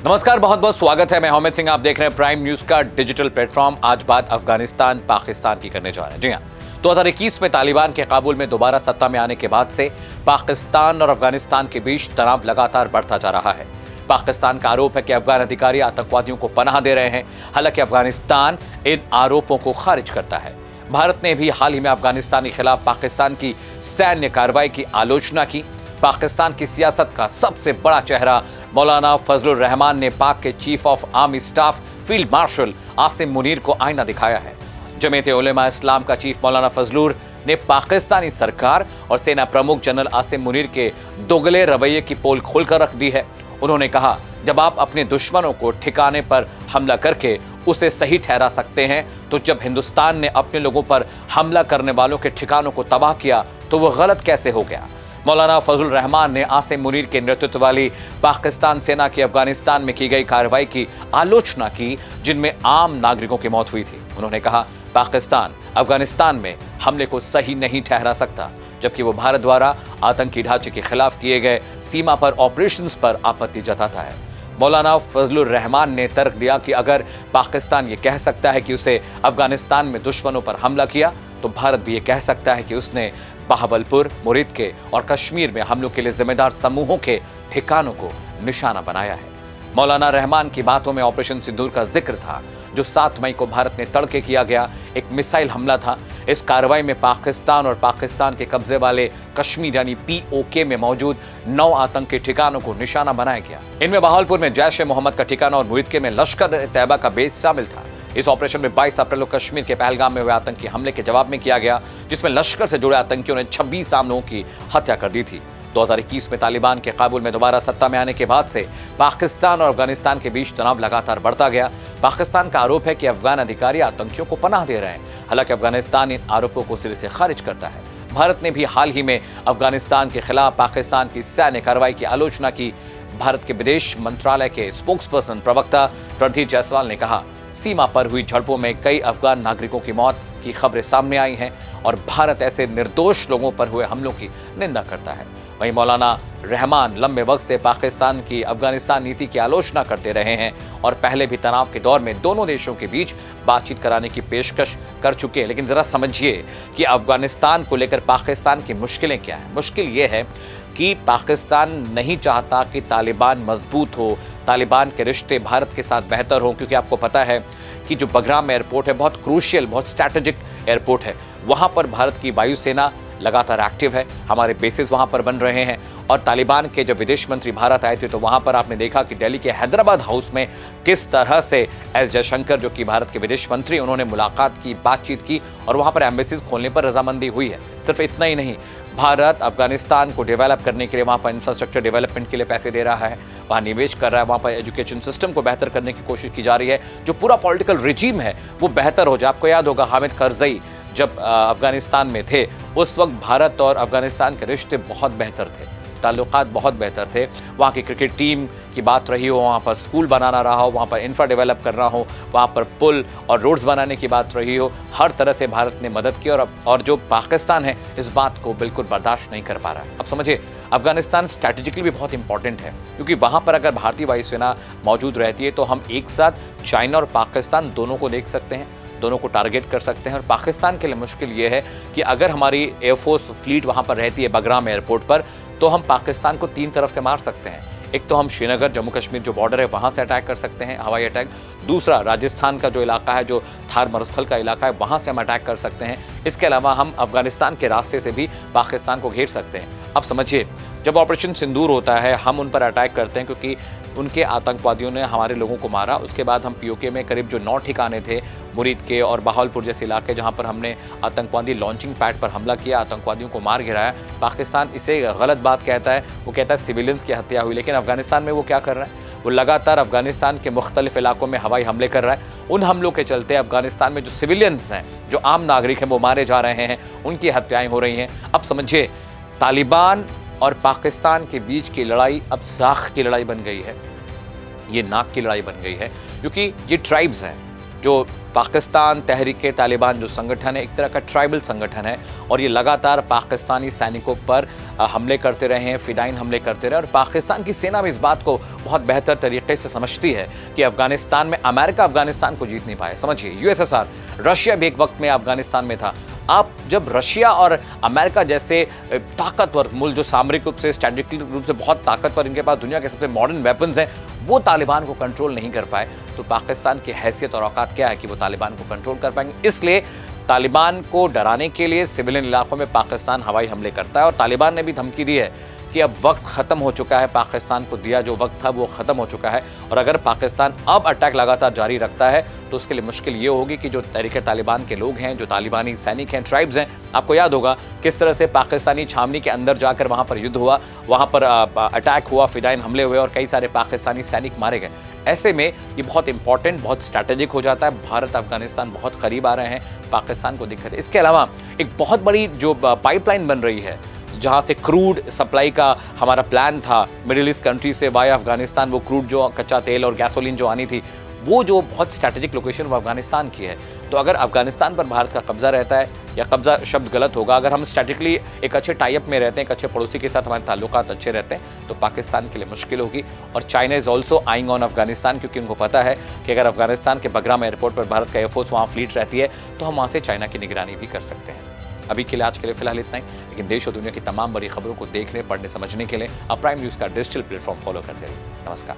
नमस्कार, बहुत बहुत स्वागत है। मैं अमित सिंह, आप देख रहे हैं प्राइम न्यूज का डिजिटल प्लेटफॉर्म। आज बात अफगानिस्तान पाकिस्तान की करने जा रहे हैं। जी हाँ, 2021 में तालिबान के काबुल में दोबारा सत्ता में आने के बाद से पाकिस्तान और अफगानिस्तान के बीच तनाव लगातार बढ़ता जा रहा है। पाकिस्तान का आरोप है कि अफगान अधिकारी आतंकवादियों को पनाह दे रहे हैं, हालांकि अफगानिस्तान इन आरोपों को खारिज करता है। भारत ने भी हाल ही में अफगानिस्तान के खिलाफ पाकिस्तान की सैन्य कार्रवाई की आलोचना की। पाकिस्तान की सियासत का सबसे बड़ा चेहरा मौलाना फजलुर रहमान ने पाक के chief of army staff field marshal Asim Munir को आईना दिखाया है। जमीयत उलेमा इस्लाम का चीफ मौलाना फजलुर ने पाकिस्तानी सरकार और सेना प्रमुख जनरल आसिम मुनीर के दोगले रवैये की पोल खोलकर रख दी है। उन्होंने कहा, जब आप अपने दुश्मनों को ठिकाने पर हमला करके उसे सही ठहरा सकते हैं, तो जब हिंदुस्तान ने अपने लोगों पर हमला करने वालों के ठिकानों को तबाह किया तो वह गलत कैसे हो गया। मौलाना फजलुर रहमान ने आसिम मुनीर के नेतृत्व वाली पाकिस्तान सेना की अफगानिस्तान में की गई कार्रवाई की आलोचना की, जिनमें आम नागरिकों की मौत हुई थी। उन्होंने कहा, पाकिस्तान अफगानिस्तान में हमले को सही नहीं ठहरा सकता, जबकि वो भारत द्वारा आतंकी ढांचे के खिलाफ किए गए सीमा पर ऑपरेशंस पर आपत्ति जताता है। मौलाना फजलुर रहमान ने तर्क दिया कि अगर पाकिस्तान ये कह सकता है कि उसे अफगानिस्तान में दुश्मनों पर हमला किया, तो भारत भी ये कह सकता है कि उसने बहावलपुर, मुरीद के और कश्मीर में हमलों के लिए जिम्मेदार समूहों के ठिकानों को निशाना बनाया है। मौलाना रहमान की बातों में ऑपरेशन सिंदूर का जिक्र था, जो 7 मई को भारत में तड़के किया गया एक मिसाइल हमला था। इस कार्रवाई में पाकिस्तान और पाकिस्तान के कब्जे वाले कश्मीर यानी POK में मौजूद 9 आतंकी ठिकानों को निशाना बनाया गया। इनमें बहावलपुर में जैश ए मोहम्मद का ठिकाना और मुरीद के में लश्कर तैयबा का बेस शामिल था। इस ऑपरेशन में 22 अप्रैल को कश्मीर के पहलगाम में हुए आतंकी हमले के जवाब में किया गया, जिसमें लश्कर से जुड़े आतंकियों ने 26 आम लोगों की हत्या कर दी थी। 2021 में तालिबान के काबुल में दोबारा सत्ता में आने के बाद से पाकिस्तान और अफगानिस्तान के बीच तनाव लगातार बढ़ता गया। पाकिस्तान का आरोप है कि अफगान अधिकारी आतंकियों को पनाह दे रहे हैं, हालांकि अफगानिस्तान इन आरोपों को सिरे से खारिज करता है। भारत ने भी हाल ही में अफगानिस्तान के खिलाफ पाकिस्तान की सैन्य कार्रवाई की आलोचना की। भारत के विदेश मंत्रालय के स्पोक्सपर्सन प्रवक्ता रणधीर जायसवाल ने कहा, सीमा पर हुई झड़पों में कई अफगान नागरिकों की मौत की खबरें सामने आई हैं और भारत ऐसे निर्दोष लोगों पर हुए हमलों की निंदा करता है। वहीं मौलाना रहमान लंबे वक्त से पाकिस्तान की अफगानिस्तान नीति की आलोचना करते रहे हैं और पहले भी तनाव के दौर में दोनों देशों के बीच बातचीत कराने की पेशकश कर चुके हैं। लेकिन जरा समझिए कि अफगानिस्तान को लेकर पाकिस्तान की मुश्किलें क्या है। मुश्किल ये है कि पाकिस्तान नहीं चाहता कि तालिबान मजबूत हो, तालिबान के रिश्ते भारत के साथ बेहतर हो, क्योंकि आपको पता है कि जो बगराम एयरपोर्ट है बहुत क्रूशियल, बहुत स्ट्रैटेजिक एयरपोर्ट है। वहाँ पर भारत की वायुसेना लगातार एक्टिव है, हमारे बेसिस वहाँ पर बन रहे हैं। और तालिबान के जब विदेश मंत्री भारत आए थे, तो वहाँ पर आपने देखा कि दिल्ली के हैदराबाद हाउस में किस तरह से एस जयशंकर, जो कि भारत के विदेश मंत्री, उन्होंने मुलाकात की, बातचीत की और वहाँ पर एम्बेसीज खोलने पर रजामंदी हुई है। सिर्फ इतना ही नहीं, भारत अफगानिस्तान को डेवलप करने के लिए वहाँ पर इंफ्रास्ट्रक्चर डेवलपमेंट के लिए पैसे दे रहा है, वहाँ निवेश कर रहा है, वहाँ पर एजुकेशन सिस्टम को बेहतर करने की कोशिश की जा रही है, जो पूरा पॉलिटिकल रिजीम है वो बेहतर हो जाए। आपको याद होगा हामिद करजई जब अफगानिस्तान में थे, उस वक्त भारत और अफगानिस्तान के रिश्ते बहुत बेहतर थे, ताल्लुकात बहुत बेहतर थे। वहाँ की क्रिकेट टीम की बात रही हो, वहाँ पर स्कूल बनाना रहा हो, वहाँ पर इंफ्रा डेवलप करना हो, वहाँ पर पुल और रोड्स बनाने की बात रही हो, हर तरह से भारत ने मदद की। और जो पाकिस्तान है इस बात को बिल्कुल बर्दाश्त नहीं कर पा रहा है। अब समझिए, अफगानिस्तान स्ट्रैटेजिकली भी बहुत इंपॉर्टेंट है, क्योंकि वहाँ पर अगर भारतीय वायुसेना मौजूद रहती है तो हम एक साथ चाइना और पाकिस्तान दोनों को देख सकते हैं, दोनों को टारगेट कर सकते हैं। और पाकिस्तान के लिए मुश्किल ये है कि अगर हमारी एयरफोर्स फ्लीट वहाँ पर रहती है बगराम एयरपोर्ट पर, तो हम पाकिस्तान को 3 तरफ से मार सकते हैं। एक तो हम श्रीनगर, जम्मू कश्मीर जो बॉर्डर है वहाँ से अटैक कर सकते हैं, हवाई अटैक। दूसरा, राजस्थान का जो इलाका है, जो थार मरुस्थल का इलाका है, वहाँ से हम अटैक कर सकते हैं। इसके अलावा हम अफगानिस्तान के रास्ते से भी पाकिस्तान को घेर सकते हैं। अब समझिए, जब ऑपरेशन सिंदूर होता है हम उन पर अटैक करते हैं क्योंकि उनके आतंकवादियों ने हमारे लोगों को मारा। उसके बाद हम POK में करीब जो 9 ठिकाने थे, मुरीद के और बहावलपुर जैसे इलाके, जहां पर हमने आतंकवादी लॉन्चिंग पैड पर हमला किया, आतंकवादियों को मार गिराया। पाकिस्तान इसे गलत बात कहता है, वो कहता है सिविलियंस की हत्या हुई। लेकिन अफगानिस्तान में वो क्या कर रहा है, वो लगातार अफगानिस्तान के मुख्तलिफ इलाकों में हवाई हमले कर रहा है। उन हमलों के चलते अफगानिस्तान में जो सिविलियंस हैं, जो आम नागरिक हैं, वो मारे जा रहे हैं, उनकी हत्याएं हो रही हैं। अब समझिए, तालिबान और पाकिस्तान के बीच की लड़ाई अब साख की लड़ाई बन गई है, ये नाक की लड़ाई बन गई है, क्योंकि ये ट्राइब्स हैं जो पाकिस्तान तहरीक तालिबान जो संगठन है एक तरह का ट्राइबल संगठन है और ये लगातार पाकिस्तानी सैनिकों पर हमले करते रहे हैं, फिदाइन हमले करते रहे और पाकिस्तान की सेना भी इस बात को बहुत बेहतर तरीके से समझती है कि अफगानिस्तान में अमेरिका अफगानिस्तान को जीत नहीं पाए। समझिए, यूएसएसआर, रशिया भी एक वक्त में अफगानिस्तान में था। आप जब रशिया और अमेरिका जैसे ताकतवर मुल्क जो सामरिक रूप से, स्ट्रैटेजिक रूप से बहुत ताकतवर, इनके पास दुनिया के सबसे मॉडर्न वेपन्स हैं, वो तालिबान को कंट्रोल नहीं कर पाए, तो पाकिस्तान की हैसियत और औकात क्या है कि वो तालिबान को कंट्रोल कर पाएंगे। इसलिए तालिबान को डराने के लिए सिविलियन इलाकों में पाकिस्तान हवाई हमले करता है और तालिबान ने भी धमकी दी है कि अब वक्त ख़त्म हो चुका है, पाकिस्तान को दिया जो वक्त था वो ख़त्म हो चुका है और अगर पाकिस्तान अब अटैक लगातार जारी रखता है तो उसके लिए मुश्किल ये होगी कि जो तहरीक तालिबान के लोग हैं, जो तालिबानी सैनिक हैं, ट्राइब्स हैं, आपको याद होगा किस तरह से पाकिस्तानी छावनी के अंदर जाकर वहाँ पर युद्ध हुआ, वहाँ पर अटैक हुआ, फिदाइन हमले हुए और कई सारे पाकिस्तानी सैनिक मारे गए। ऐसे में ये बहुत इंपॉर्टेंट, बहुत स्ट्रैटेजिक हो जाता है। भारत अफगानिस्तान बहुत करीब आ रहे हैं, पाकिस्तान को दिक्कत है। इसके अलावा एक बहुत बड़ी जो पाइपलाइन बन रही है जहाँ से क्रूड सप्लाई का हमारा प्लान था मिडिल ईस्ट कंट्री से वाया अफगानिस्तान, वो क्रूड जो कच्चा तेल और गैसोलीन जो आनी थी, वो जो बहुत स्ट्रैटेजिक लोकेशन वो अफगानिस्तान की है। तो अगर अफगानिस्तान पर भारत का कब्जा रहता है, या कब्जा शब्द गलत होगा, अगर हम स्ट्रैटेजिकली एक अच्छे टाइप में रहते हैं, एक अच्छे पड़ोसी के साथ हमारे ताल्लुकात अच्छे रहते हैं, तो पाकिस्तान के लिए मुश्किल होगी। और China is also eyeing on Afghanistan, क्योंकि उनको पता है कि अगर अफगानिस्तान के बगराम एयरपोर्ट पर भारत का एयरफोर्स वहाँ फ्लीट रहती है तो हम वहाँ से चाइना की निगरानी भी कर सकते हैं। अभी के लिए, आज के लिए फिलहाल इतना ही, लेकिन देश और दुनिया की तमाम बड़ी खबरों को देखने, पढ़ने, समझने के लिए आप प्राइम न्यूज़ का डिजिटल प्लेटफॉर्म फॉलो करते रहिए। नमस्कार।